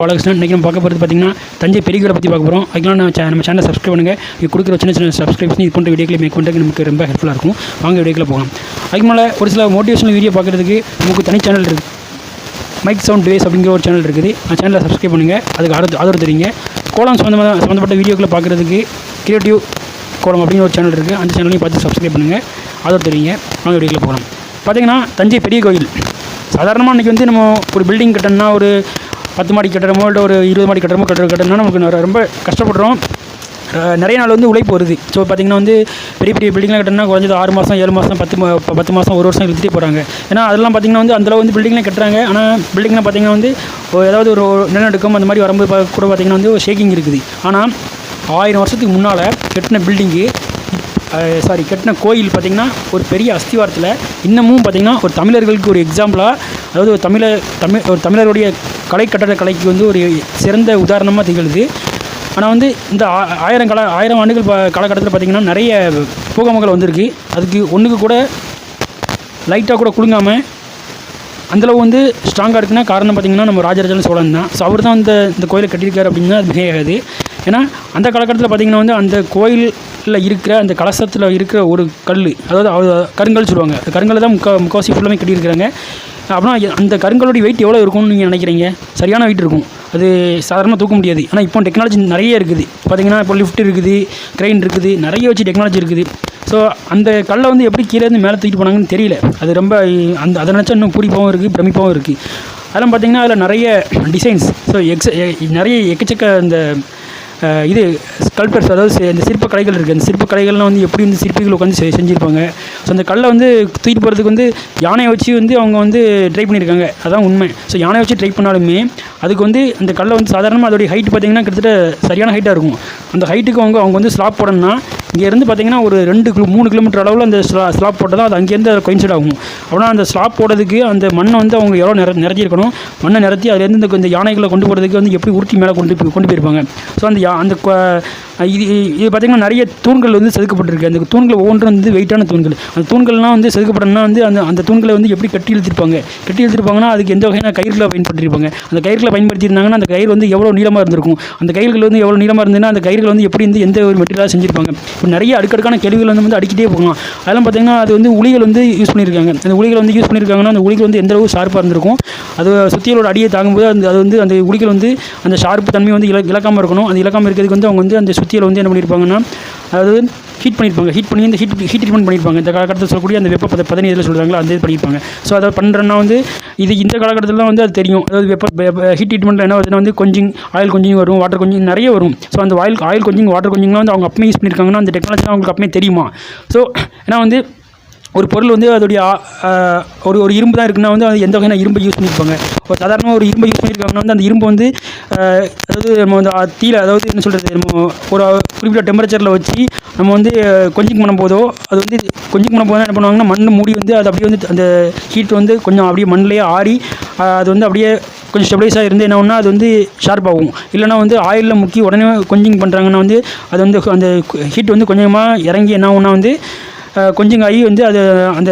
பாலகிருஷ்ணன். இன்றைக்கி நம்ம பார்க்க போகிறது பார்த்திங்கன்னா தஞ்சை பெரிய கோயிலை பற்றி பார்க்க போகிறோம். அதுக்கெல்லாம் நம்ம சேனலை சப்ஸ்கிரைப் பண்ணுங்கள். இது கொடுக்குற சின்ன சின்ன சப்ஸ்கிரிப்ஷன் இது போன்ற வீடியோக்களை மேக் பண்ணுறதுக்கு நமக்கு ரொம்ப ஹெல்ப்ஃபுல்லாக இருக்கும். வாங்க வீடியோக்களை போகலாம். அதுக்கு மேலே ஒரு சில மோட்டிவேஷனல் வீடியோ பார்க்குறதுக்கு நமக்கு தனி சேனல் இருக்குது. மைக் சவுண்ட் டிவைஸ் அப்படிங்கிற ஒரு சேனல் இருக்குது. அந்த சேனலை சப்ஸ்கிரைப் பண்ணுங்கள். அதுக்கு ஆதரவு தெரியுங்க. கோலம் சம்மந்தப்பட்ட வீடியோக்களை பார்க்குறதுக்கு கிரியேட்டிவ் கோலம் அப்படிங்கிற ஒரு சேனல் இருக்குது. அந்த சேனலையும் பார்த்து சப்ஸ்கிரைப் பண்ணுங்கள். ஆதரவு தெரியுங்க. வாங்க வீடியோக்களை போகலாம். பார்த்திங்கன்னா தஞ்சை பெரிய கோயில் சாதாரணமாக இன்றைக்கி வந்து நம்ம ஒரு பில்டிங் கட்டணும்னா ஒரு 10 மாடி கட்டடமோ இல்லை ஒரு 20 மாடி கட்டடமோ நமக்கு ரொம்ப கஷ்டப்படுறோம். நிறைய நாள் வந்து உழைப்பு வருது. ஸோ பார்த்திங்கன்னா வந்து பெரிய பெரிய பில்டிங்லாம் கட்டணும்னா குறைஞ்சது 6 மாதம் 7 மாதம் 10 மாதம் 1 வருஷம் இழுத்துட்டே போகிறாங்க. ஏன்னா அதெல்லாம் பார்த்திங்கன்னா வந்து அந்தளவு வந்து பில்டிங்லாம் கட்டுறாங்க. ஆனால் பில்டிங்லாம் பார்த்திங்கன்னா வந்து ஏதாவது ஒரு நிலநடுக்கம் அந்த மாதிரி வரும்போது கூட பார்த்திங்கன்னா வந்து ஷேக்கிங் இருக்குது. ஆனால் 1000 வருஷத்துக்கு முன்னால் கட்டின கோயில் பார்த்திங்கன்னா ஒரு பெரிய அஸ்திவாரத்தில் இன்னமும் பார்த்திங்கன்னா ஒரு தமிழர்களுக்கு ஒரு எக்ஸாம்பிளாக, அதாவது ஒரு தமிழருடைய கலைக்கு வந்து ஒரு சிறந்த உதாரணமாக திகழுது. ஆனால் வந்து இந்த 1000 ஆண்டுகள் காலகட்டத்தில் பார்த்திங்கன்னா நிறைய பூகம்பங்கள் வந்திருக்கு. அதுக்கு ஒன்றுக்கு கூட லைட்டாக கூட குலுங்காமல் அந்தளவு வந்து ஸ்ட்ராங்காக இருக்குன்னா காரணம் பார்த்திங்கன்னா நம்ம ராஜராஜ சோழன் தான். ஸோ அவர் தான் இந்த கோயிலை கட்டியிருக்காரு அப்படின்னா அது மிகையாகாது. ஏன்னா அந்த காலகட்டத்தில் பார்த்திங்கன்னா வந்து அந்த கோயிலில் இருக்கிற அந்த கலசத்தில் இருக்கிற ஒரு கல், அதாவது கருங்கல் சொல்லுவாங்க. கருங்கல் தான் முக்கால்வாசி ஃபுல்லாமே கட்டியிருக்கிறாங்க. அப்படின்னா அந்த கருங்கலுடைய வெயிட் எவ்வளோ இருக்கும்னு நீங்கள் நினைக்கிறீங்க? சரியான வெயிட் இருக்கும். அது சாதாரணமாக தூக்க முடியாது. ஆனால் இப்போ டெக்னாலஜி நிறைய இருக்குது. பார்த்திங்கன்னா இப்போ லிஃப்ட் இருக்குது, க்ரெயின் இருக்குது, நிறைய வச்சு டெக்னாலஜி இருக்குது. ஸோ அந்த கல்லை வந்து எப்படி கீழேருந்து மேலே தூக்கிட்டு போனாங்கன்னு தெரியல. அது ரொம்ப அதை நினச்சா இன்னும் பூரிப்பாகவும் இருக்குது, பிரமிப்பாகவும் இருக்குது. அதெல்லாம் பார்த்திங்கன்னா அதில் நிறைய டிசைன்ஸ், ஸோ நிறைய எக்கச்சக்க இந்த இது ஸ்கல்ப்டர்ஸ், அதாவது இந்த சிற்பக்கலைகள் இருக்குது. அந்த சிற்பக்கலைகள்லாம் வந்து எப்படி இந்த சிற்பிகள் உட்காந்து செஞ்சுருப்பாங்க. ஸோ அந்த கல்லை வந்து தூக்கிட்டு போகிறதுக்கு வந்து யானையை வச்சு வந்து அவங்க வந்து ட்ரை பண்ணியிருக்காங்க. அதான் உண்மை. ஸோ யானையை வச்சு ட்ரை பண்ணாலுமே அதுக்கு வந்து அந்த கல்லை வந்து சாதாரணமாக அதோடைய ஹைட் பார்த்திங்கன்னா கிட்டத்தட்ட சரியான ஹைட்டாக இருக்கும். அந்த ஹைட்டுக்கு அவங்க வந்து ஸ்லாப் போடணும்னா இங்கேருந்து பார்த்திங்கன்னா ஒரு 3 கிலோமீட்டர் அளவில் அந்த ஸ்லாப் போட்டால் தான் அது அங்கேருந்து அதை கோயின்சைட் ஆகும். அப்படின்னா அந்த ஸ்லாப் போடுறதுக்கு அந்த மண்ணை வந்து அவங்க எவ்வளோ நிறத்திருக்கணும். மண்ணை நிறத்தி அதுலேருந்து இந்த யானைகளை கொண்டு போகிறதுக்கு வந்து எப்படி உருட்டி மேலே கொண்டு போயிருப்பாங்க. ஸோ இது பார்த்திங்கன்னா நிறைய தூண்கள் வந்து செதுக்கப்பட்டிருக்கு. அந்த தூண்கள் ஒவ்வொன்றும் வந்து வெயிட்டான தூண்கள். அந்த தூண்கள்லாம் வந்து செதுக்கப்படணும்னா வந்து அந்த தூண்களை வந்து எப்படி கட்டி இழுத்திருப்பாங்கன்னா அதுக்கு எந்த வகையான கயிறுகளை பயன்படுத்தியிருப்பாங்க. அந்த கயிறுகளை பயன்படுத்தியிருந்தாங்கன்னா அந்த கயிறு வந்து எவ்வளோ நீளமாக இருந்திருக்கும். அந்த கயிறுகள் வந்து எவ்வளோ நீளமாக இருந்ததுன்னா அந்த கயிறுகள் வந்து எப்படி வந்து எந்த ஒரு மெட்டீரியலாக செஞ்சுருப்பாங்க. இப்போ நிறைய அடுக்கடுக்கான கேள்விகள் வந்து அடிக்கிட்டே போகலாம். அதெல்லாம் பார்த்திங்கன்னா அது வந்து உளிகள் வந்து யூஸ் பண்ணியிருக்காங்க. அந்த உளிகள் வந்து யூஸ் பண்ணியிருக்காங்கன்னா அந்த உளிகள் வந்து எந்தளவு ஷார்ப்பாக இருந்திருக்கும். அது சுத்தியலோட அடியை தாங்கும்போது அந்த உளிகள் வந்து அந்த ஷார்ப்பு தன்மை வந்து இழக்காமல் இருக்கணும். அது இழக்காமல் இருக்கிறதுக்கு வந்து அவங்க வந்து அந்த சுத்தியலை வந்து என்ன பண்ணியிருப்பாங்கன்னா அதாவது ஹீட் பண்ணி இந்த ஹீட் ட்ரீட்மெண்ட் பண்ணியிருப்பாங்க. இந்த காலகட்டத்தில் சொல்லக்கூடிய அந்த வெப்ப பதனி இதில் சொல்கிறாங்களோ அந்த இது பண்ணியிருப்பாங்க. ஸோ அதை பண்ணுறேன்னா வந்து இந்த காலகட்டத்தில் வந்து அது தெரியும். அதாவது ஹீட் ட்ரீட்மெண்ட்டில் என்ன வருதுன்னா வந்து ஆயில் கொஞ்சம் வரும், வாட்டர் கொஞ்சம் நிறைய வரும். ஸோ அந்த ஆயில் கொஞ்சம் வாட்டர் கொஞ்சம்லாம் வந்து அவங்க அப்பமே யூஸ் பண்ணியிருக்காங்கன்னா அந்த டெக்னாலஜி அவங்களுக்கு அப்பமே தெரியுமா. ஸோ ஏன்னா வந்து ஒரு பொருள் வந்து அதோடைய ஒரு இரும்பு தான் இருக்குன்னா வந்து அது எந்த வகையான இரும்பை யூஸ் பண்ணியிருப்பாங்க. ஒரு சாதாரணமாக ஒரு இரும்பை யூஸ் பண்ணியிருக்காங்கன்னா வந்து அந்த இரும்பு வந்து அதாவது நம்ம வந்து அதாவது என்ன சொல்கிறது, நம்ம ஒரு குறிப்பிட்ட டெம்பரேச்சரில் வச்சு நம்ம வந்து கொஞ்சம் பண்ணும்போதோ அது வந்து என்ன பண்ணுவாங்கன்னா மண் மூடி வந்து அது அப்படியே வந்து அந்த ஹீட் வந்து கொஞ்சம் அப்படியே மண்ணிலேயே ஆறி அது வந்து அப்படியே கொஞ்சம் ஸ்டெபிளைஸாக இருந்து என்ன ஒன்றா அது வந்து ஷார்ப் ஆகும். இல்லைனா வந்து ஆயிலில் முக்கி உடனே கொஞ்சம் பண்ணுறாங்கன்னா வந்து அது வந்து அந்த ஹீட் வந்து கொஞ்சமாக இறங்கி என்ன ஒன்றா வந்து கொஞ்சம் ஆகி வந்து அது அந்த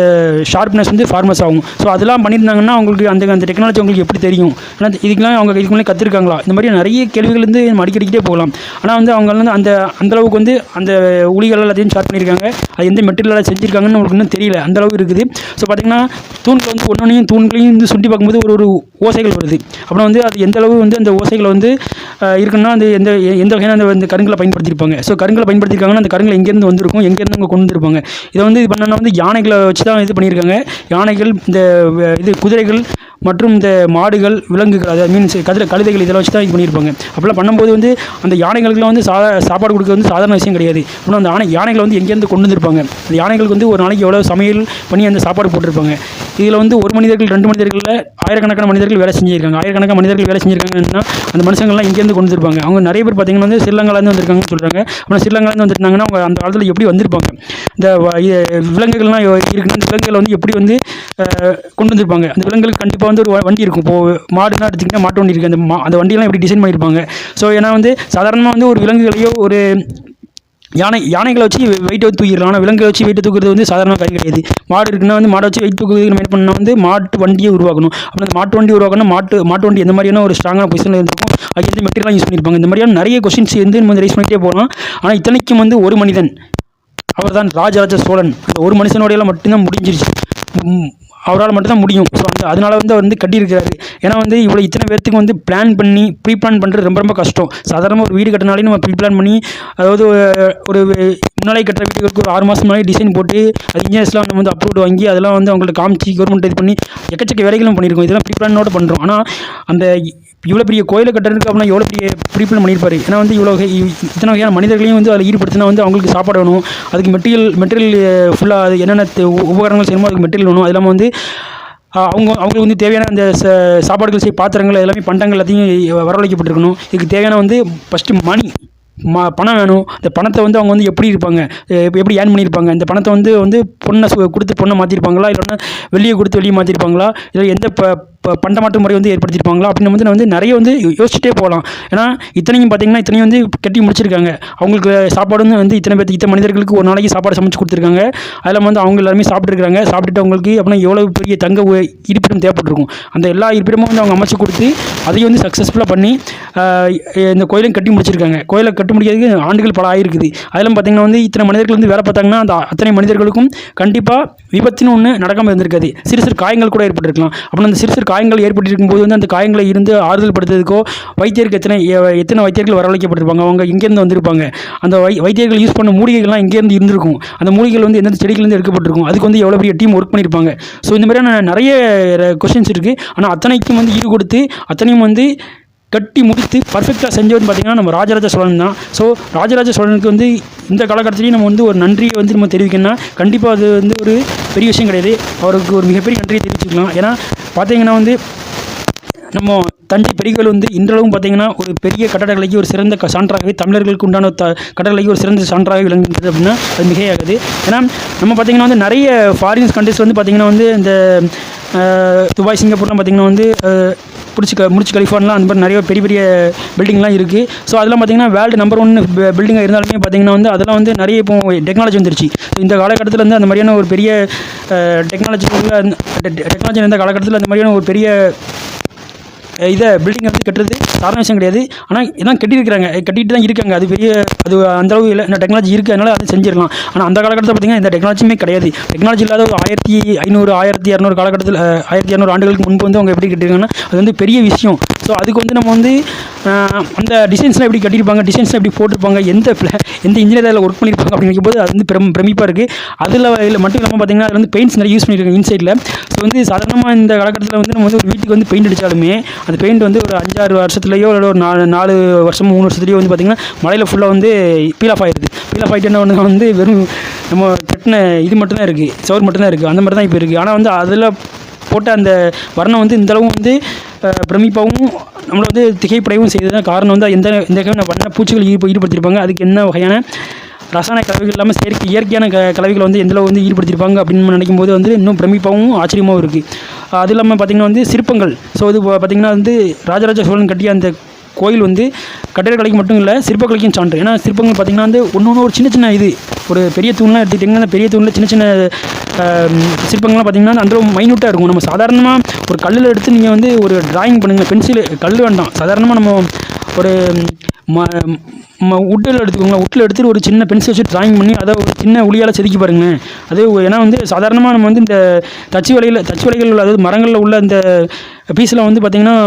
ஷார்ப்னஸ் வந்து ஃபார்மஸ் ஆகும். ஸோ அதெல்லாம் பண்ணியிருந்தாங்கன்னா அவங்களுக்கு அந்த டெக்னாலஜி அவங்களுக்கு எப்படி தெரியும். ஆனால் இதுக்கெல்லாம் அவங்க இதுக்குள்ளே கற்றுருக்காங்களா? இந்த மாதிரி நிறைய கேள்விகள் வந்து நம்ம அடிக்கடிக்கிட்டே போகலாம். ஆனால் வந்து அவங்க வந்து அந்தளவுக்கு வந்து அந்த உளிகள் எல்லாத்தையும் ஷார்ப் பண்ணியிருக்காங்க. அது எந்த மெட்டீரியலாக செஞ்சுருக்காங்கன்னு அவங்களுக்கு இன்னும் தெரியல. அந்தளவு இருக்குது. ஸோ பார்த்திங்கன்னா தூண்கள் வந்து தூண்களையும் வந்து சுட்டி பார்க்கும்போது ஒரு ஓசைகள் வருது. அப்புறம் வந்து அது எந்தளவு வந்து அந்த ஓசைகளை வந்து இருக்குன்னா அது எந்த வகையான அந்த கருங்களை பயன்படுத்தியிருப்பாங்க. ஸோ கருங்களை பயன்படுத்தியிருக்காங்கன்னா அந்த கருங்களை எங்கேருந்து வந்திருக்கும், எங்கேருந்து அவங்க கொண்டு வந்திருப்பாங்க. இதை வந்து இது பண்ணனா வந்து யானைகளை வச்சு தான் இது பண்ணியிருக்காங்க. யானைகள், இந்த குதிரைகள் மற்றும் இந்த மாடுகள், விலங்குகள், அதை மீன்ஸ் கழுதைகள் இதெல்லாம் வச்சு தான் இது பண்ணியிருப்பாங்க. அப்படிலாம் பண்ணும்போது வந்து அந்த யானைகளுக்குலாம் வந்து சாப்பாடு கொடுக்க வந்து சாதாரண விஷயம் கிடையாது. ஆனால் அந்த யானைகளை வந்து எங்கேருந்து கொண்டு வந்திருப்பாங்க. அந்த யானைகளுக்கு வந்து ஒரு நாளைக்கு எவ்வளோ சமையல் பண்ணி அந்த சாப்பாடு போட்டிருப்பாங்க. இதில் வந்து 1 மனிதர்கள் 2 மனிதர்களில் ஆயிரக்கணக்கான மனிதர்கள் வேலை செஞ்சுருக்காங்க. ஆயிரக்கணக்கான மனிதர்கள் வேலை செஞ்சுருக்காங்கன்னா அந்த மனுஷங்கள்லாம் இங்கேருந்து கொண்டு வந்திருப்பாங்க. அவங்க நிறைய பேர் பார்த்திங்கன்னா வந்து ஸ்ரீலங்காலேருந்து வந்திருக்காங்கன்னு சொல்கிறாங்க. அப்புறம் ஸ்ரீலங்காலேருந்து வந்துருந்தாங்கன்னா அவங்க அந்த காலத்தில் எப்படி வந்திருப்பாங்க, இந்த விலங்குகள்லாம் இருக்குன்னா அந்த விலங்குகளை வந்து எப்படி வந்து கொண்டு வந்திருப்பாங்க. அந்த விலங்குகளுக்கு கண்டிப்பாக வந்து ஒரு வண்டி இருக்கும். இப்போது மாடுனா எடுத்திங்கன்னா மாட்டு வண்டி இருக்குது. அந்த வண்டியெல்லாம் எப்படி டிசைன் பண்ணியிருப்பாங்க. ஸோ ஏன்னா வந்து சாதாரணமாக வந்து ஒரு விலங்குகளையோ ஒரு யானைகளை வச்சு வெயிட் வந்து தூக்கிடலாம். ஆனால் விலங்கை வச்சு வெயிட் தூக்குறது வந்து சாதாரண காரியம் கிடையாது. மாடு இருக்குன்னா வந்து மாடை வச்சு வெயிட் தூக்குறதுக்கு நம்ம என்ன பண்ணணும் வந்து மாட்டு வண்டியை உருவாக்கணும். அப்புறம் அந்த மாட்டு வண்டி உருவாக்கணும். மாட்டு வண்டி எந்த மாதிரியான ஒரு ஸ்ட்ராங்கான பொசிஷனில் இருக்கும், எந்த மெட்டீரியலாம் யூஸ் பண்ணியிருப்பாங்க, இந்த மாதிரியான நிறைய கொஷின்ஸ் வந்து நம்ம ரைஸ் பண்ணிகிட்டே போகலாம். ஆனால் இத்தனைக்கும் வந்து ஒரு மனிதன், அவர் தான் ராஜராஜ சோழன். அந்த ஒரு மனுஷனோடையெல்லாம் மட்டும்தான் முடிஞ்சிருச்சு, அவரால் மட்டும்தான் முடியும். ஸோ அதனால வந்து அவர் வந்து கட்டியிருக்கிறாரு. ஏன்னா வந்து இவ்வளோ இத்தனை பேர்த்துக்கு வந்து பிளான் பண்ணி ப்ரீ பிளான் பண்ணுறது ரொம்ப ரொம்ப கஷ்டம். சாதாரண ஒரு வீடு கட்டினாலே நம்ம ப்ரீ பிளான் பண்ணி, அதாவது ஒரு முன்னாலே கட்டுற வீட்டுக்கு ஒரு 6 மாதம் முன்னாடி டிசைன் போட்டு அது இன்ஜினியர்ஸ்லாம் நம்ம வந்து அப்ரூவ் வாங்கி அதெல்லாம் வந்து அவங்கள்ட்ட காமிச்சு கவர்மெண்ட் இது பண்ணி எக்கச்சக்க வேலைகளும் பண்ணியிருக்கோம். இதெல்லாம் ப்ரீ பிளானோட பண்ணுறோம். ஆனால் அந்த இவ்வளோ பெரிய கோயிலை கட்டுறதுக்கு அப்படின்னா எவ்வளோ பெரிய ப்ரீ பிளான் பண்ணியிருப்பாரு. ஏன்னா வந்து இத்தனை வகையான மனிதர்களையும் வந்து அதில் ஈடுபடுத்தினா வந்து அவங்களுக்கு சாப்பாடு வேணும், அதுக்கு மெட்டீரியல் ஃபுல்லாக அது என்னென்ன உபகரணங்கள் செய்யணுமோ அதுக்கு மெட்டீரியல் வேணும். அது இல்லாமல் வந்து அவங்களுக்கு வந்து தேவையான அந்த சாப்பாடுகள் செய்ய பாத்திரங்கள் எல்லாமே பண்டங்கள் எல்லாத்தையும் வரவழைக்கப்பட்டிருக்கணும். இதுக்கு தேவையான வந்து ஃபஸ்ட்டு பணம் வேணும். இந்த பணத்தை வந்து அவங்க வந்து எப்படி இருப்பாங்க, எப்படி ஏர்ன் பண்ணியிருப்பாங்க, இந்த பணத்தை வந்து பொண்ணை கொடுத்து பொண்ணை மாற்றிருப்பாங்களா, இல்லைன்னா வெளியே கொடுத்து வெளியே மாற்றிருப்பாங்களா, இல்லை எந்த பண்டமாற்று முறை வந்து ஏற்படுத்தியிருப்பாங்களா அப்படின்னு வந்து நான் வந்து நிறைய வந்து யோசிச்சுட்டே போகலாம். ஏன்னா இத்தனையும் பார்த்தீங்கன்னா இத்தனையும் வந்து கட்டி முடிச்சிருக்காங்க. அவங்களுக்கு சாப்பாடு வந்து இத்தனை மனிதர்களுக்கு ஒரு நாளைக்கு சாப்பாடு சமைச்சு கொடுத்துருக்காங்க. அதில் வந்து அவங்க எல்லாருமே சாப்பிட்டுருக்காங்க. சாப்பிட்டுட்டு அவங்களுக்கு அப்படின்னா எவ்வளோ பெரிய தங்க இருப்பிடம் தேவைப்பட்டிருக்கும். அந்த எல்லா இருப்பிடமும் வந்து அவங்க அமைச்சு கொடுத்து அதையும் வந்து சக்ஸஸ்ஃபுல்லாக பண்ணி இந்த கோயிலையும் கட்டி முடிச்சிருக்காங்க. கோயிலை கட்டி முடிக்கிறதுக்கு ஆண்டுகள் பல ஆயிருக்குது. அதெல்லாம் பார்த்தீங்கன்னா வந்து இத்தனை மனிதர்கள் வந்து வேலை பார்த்தாங்கன்னா அந்த அத்தனை மனிதர்களுக்கும் கண்டிப்பாக விபத்துன்னு ஒன்று நடக்காமல் இருந்திருக்காது. சிறு சிறு காயங்கள் கூட ஏற்பட்டிருக்கலாம். அப்படின்னா அந்த சிறு காயங்கள் ஏற்பட்டிருக்கும் போது வந்து அந்த காயங்களை இருந்து ஆறுதல் படுத்துறதுக்கோ வைத்தியருக்கு எத்தனை வைத்தியர்கள் வரவழைக்கப்பட்டிருப்பாங்க, அவங்க எங்கேருந்து வந்திருப்பாங்க, அந்த வைத்தியர்கள் யூஸ் பண்ண மூலிகைகள்லாம் எங்கேருந்து இருந்திருக்கும், அந்த மூலிகைகள் வந்து எந்தெந்த செடிகள்லேருந்து எடுக்கப்பட்டிருக்கும், அதுக்கு வந்து எவ்வளோ பெரிய டீம் ஒர்க் பண்ணியிருப்பாங்க. ஸோ இந்த மாதிரியான நிறைய கொஷின்ஸ் இருக்குது. ஆனால் அத்தனைக்கும் வந்து ஈடு கொடுத்து அத்தனையும் வந்து கட்டி முடித்து பர்ஃபெக்டாக செஞ்சவன் பார்த்திங்கன்னா நம்ம ராஜராஜ சோழன் தான். ஸோ ராஜராஜ சோழனுக்கு வந்து இந்த காலகட்டத்திலையும் நம்ம வந்து ஒரு நன்றியை வந்து நம்ம தெரிவிக்கணும்னா கண்டிப்பாக அது வந்து ஒரு பெரிய விஷயம் கிடையாது. அவருக்கு ஒரு மிகப்பெரிய நன்றியை தெரிவிச்சுக்கலாம். ஏன்னா பார்த்திங்கன்னா வந்து நம்ம தஞ்சை பெரிய கோயில் வந்து இன்றளவும் பார்த்திங்கன்னா ஒரு பெரிய கட்டடக்கலைக்கு ஒரு சிறந்த சான்றாகவே, தமிழர்களுக்கு உண்டான கட்டடக்கலைக்கு ஒரு சிறந்த சான்றாக விளங்குகிறது அப்படின்னா அது மிகையாகுது. ஏன்னா நம்ம பார்த்திங்கன்னா வந்து நிறைய ஃபாரின்ஸ் கண்ட்ரிஸ் வந்து பார்த்திங்கன்னா வந்து இந்த துபாய், சிங்கப்பூர்லாம் பார்த்திங்கன்னா வந்து முடிச்சு கலிஃபோர்னியாலாம் அந்த மாதிரி நிறைய பெரிய பெரிய பில்டிங்லாம் இருக்குது. ஸோ அதெல்லாம் பார்த்திங்கன்னா வேர்ல்டு நம்பர் 1 பில்டிங்காக இருந்தாலுமே பார்த்திங்கன்னா வந்து அதெல்லாம் வந்து நிறைய இப்போ டெக்னாலஜி வந்துருச்சு. இந்த காலகட்டத்தில் வந்து அந்த மாதிரியான ஒரு பெரிய டெக்னாலஜி இருந்த காலகட்டத்தில் அந்த மாதிரியான ஒரு பெரிய பில்டிங் வந்து கட்டுறது சாதாரண விஷயம் கிடையாது. ஆனால் இதான் கட்டிட்டு தான் இருக்காங்க. அது அந்தளவு இல்லை, இந்த டெக்னாலஜி இருக்குது, அதனால் அதை செஞ்சிடலாம். ஆனால் அந்த காலகட்டத்தில் பார்த்திங்கன்னா இந்த டெக்னாலஜியுமே கிடையாது. டெக்னாலஜி இல்லாத ஒரு 1500 1200 காலகட்டத்தில் 1200 ஆண்டுகளுக்கு முன்பு வந்து அவங்க எப்படி கட்டியிருக்காங்கன்னா அது வந்து பெரிய விஷயம். ஸோ அதுக்கு வந்து நம்ம வந்து அந்த டிசைன்ஸ்லாம் எப்படி கட்டியிருப்பாங்க, டிசைன்ஸ்லாம் எப்படி போட்டிருப்பாங்க, எந்த இன்ஜினியர் அதில் ஒர்க் பண்ணியிருப்பாங்க அப்படின்னு நினைக்கும்போது அது வந்து பிரமிப்பாக இருக்குது. அதில் மட்டும் இல்லாமல் பார்த்திங்கன்னா அதில் வந்து பெயிண்ட்ஸ் நிறைய யூஸ் பண்ணியிருக்காங்க இன்சைடில். ஸோ வந்து சாதாரணமாக இந்த காலகட்டத்தில் வந்து நம்ம வந்து ஒரு வீட்டுக்கு வந்து பெயிண்ட் அடித்தாலுமே அந்த பெயிண்ட் வந்து ஒரு 5-6 வருஷத்துலையோ இல்லை ஒரு 4 வருஷம் 3 வருஷத்துலையோ வந்து பார்த்திங்கன்னா மழையில் ஃபுல்லாக வந்து பீல் ஆஃப் ஆகிடுது. பீல் ஆஃப் ஆகிட்டு என்ன ஒன்று வந்து வெறும் நம்ம கட்டின இது மட்டும்தான் இருக்குது, சவர் மட்டும்தான் இருக்குது. அந்த மாதிரி தான் இப்போ இருக்குது. ஆனால் வந்து அதில் போட்ட அந்த வர்ணம் வந்து இந்தளவும் வந்து பிரமிப்பாகவும் நம்மளை வந்து திகைப்படையவும் செய்தது காரணம் வந்து எந்த வகையான வண்ண பூச்சிகள் ஈடுபடுத்தியிருப்பாங்க, அதுக்கு என்ன வகையான ரசாயன கலவைகள் இல்லாமல் இயற்கையான கலவைகளை வந்து எந்தளவு வந்து ஈடுபடுத்தியிருப்பாங்க அப்படின்னு நினைக்கும் போது வந்து இன்னும் பிரமிப்பாகவும் ஆச்சரியமாகவும் இருக்குது. அது இல்லாமல் பார்த்திங்கன்னா வந்து சிற்பங்கள். ஸோ இது பார்த்திங்கன்னா வந்து ராஜராஜ சோழன் கட்டிய அந்த கோயில் வந்து கட்டிடக்கலைக்கு மட்டும் இல்லை சிற்பக்கலைக்கும் சான்று. ஏன்னா சிற்பங்கள் பார்த்திங்கன்னா வந்து ஒன்று ஒரு சின்ன ஒரு பெரிய தூண்லாம் எடுத்துக்கிட்டிங்கன்னா அந்த பெரிய தூணில் சின்ன சிற்பங்கள்லாம் பார்த்திங்கன்னா அந்த மைனூட்டாக இருக்கும். நம்ம சாதாரணமாக ஒரு கல்லில் எடுத்து நீங்கள் வந்து ஒரு டிராயிங் பண்ணுங்கள், பென்சில் கல் வேண்டாம், சாதாரணமாக நம்ம ஒரு உட்டில் எடுத்துக்கோங்களேன், உட்டில் எடுத்துகிட்டு ஒரு சின்ன பென்சில் வச்சு டிராயிங் பண்ணி அதை ஒரு சின்ன உளியால் செதுக்கி பாருங்களேன். அது ஏன்னா வந்து சாதாரணமாக நம்ம வந்து இந்த தச்சு வலைகள் அதாவது மரங்களில் உள்ள இந்த பீஸில் வந்து பார்த்திங்கன்னா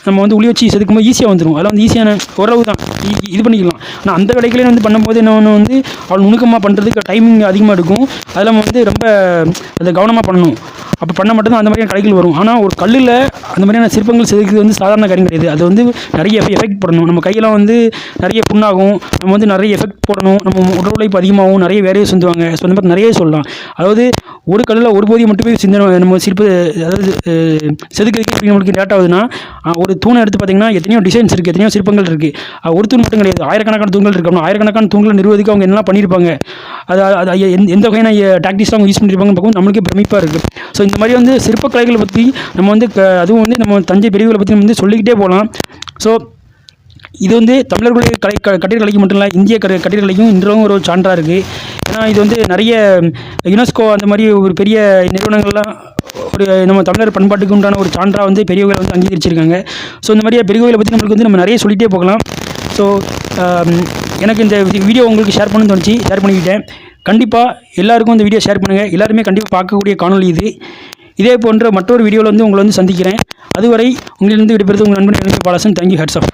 நம்ம வந்து உளி வச்சு செதுக்கும்போது ஈஸியாக வந்துடும். அதில் வந்து ஈஸியான உறவு தான் இது பண்ணிக்கலாம். ஆனால் அந்த வேலைகளே வந்து பண்ணும்போது என்ன ஒன்று வந்து அவள் நுணுக்கமாக பண்ணுறதுக்கு டைமிங் அதிகமாக எடுக்கும். அதில் நம்ம வந்து ரொம்ப அதை கவனமாக பண்ணணும். அப்போ பண்ண மட்டும்தான் அந்த மாதிரியான கலைகள் வரும். ஆனால் ஒரு கல்லில் அந்த மாதிரியான சிற்பங்கள் செதுக்கிறது வந்து சாதாரண காரியம் கிடையாது. அது வந்து நிறைய எஃபெக்ட் போடணும். நம்ம கையெல்லாம் வந்து நிறைய புண்ணாகும், நம்ம வந்து நிறைய எஃபெக்ட் போடணும், நம்ம உடல் உழைப்பு அதிகமாகும், நிறைய வேலையை செஞ்சுவாங்க. ஸோ அந்த மாதிரி நிறைய சொல்லலாம். அதாவது ஒரு கல்லில் ஒரு போதியை மட்டுமே நம்ம அதாவது செதுக்கிறதுக்கு நம்மளுக்கு லேட் ஆகுதுன்னா ஒரு தூணை எடுத்து பார்த்திங்கன்னா எத்தனையோ டிசைன்ஸ் இருக்குது, எத்தனையோ சிற்பங்கள் இருக்குது. ஒரு தூண் மட்டும் கிடையாது, ஆயிரக்கணக்கான தூண்கள் இருக்குது. ஆயிரக்கணக்கான தூண்களை நிறுவதுக்கு அவங்க என்னெல்லாம் பண்ணியிருப்பாங்க, அது எந்த வகையான டாக்டிக்ஸ் அவங்க யூஸ் பண்ணியிருப்பாங்கன்னு பார்க்கும்போது நம்மளுக்கு பிரமிப்பாக இருக்குது. ஸோ இந்த மாதிரி வந்து சிற்பக்கலைகளை பற்றி நம்ம வந்து அதுவும் வந்து நம்ம தஞ்சை பெரிய கோயிலை பற்றி நம்ம வந்து சொல்லிக்கிட்டே போகலாம். ஸோ இது வந்து தமிழர்களுடைய கட்டிடக்கலைக்கு மட்டும் இல்லை, இந்திய கட்டிடக்கலைக்கும் இன்றும் ஒரு சான்றாக இருக்குது. ஏன்னா இது வந்து நிறைய யுனெஸ்கோ அந்த மாதிரி ஒரு பெரிய நிறுவனங்கள்லாம் ஒரு நம்ம தமிழர் பண்பாட்டுக்கு உண்டான ஒரு சான்றாக வந்து பெரியவங்களை வந்து அங்கீகரிச்சிருக்காங்க. ஸோ இந்த மாதிரியே பெரியவங்களை பற்றி நம்மளுக்கு வந்து நம்ம நிறைய சொல்லிகிட்டே போகலாம். ஸோ எனக்கு இந்த வீடியோ உங்களுக்கு ஷேர் பண்ணணும்னு தோணுச்சு, ஷேர் பண்ணிக்கிட்டேன். கண்டிப்பாக எல்லாருக்கும் இந்த வீடியோ ஷேர் பண்ணுங்கள். எல்லாருமே கண்டிப்பாக பார்க்கக்கூடிய காணொலி இது. இதே போன்ற மற்றொரு வீடியோவில் வந்து உங்களை வந்து சந்திக்கிறேன். அதுவரை உங்களிலிருந்து விடைபெறுவது உங்கள் நண்பன் பாலசன். தேங்க்யூ. Hats off.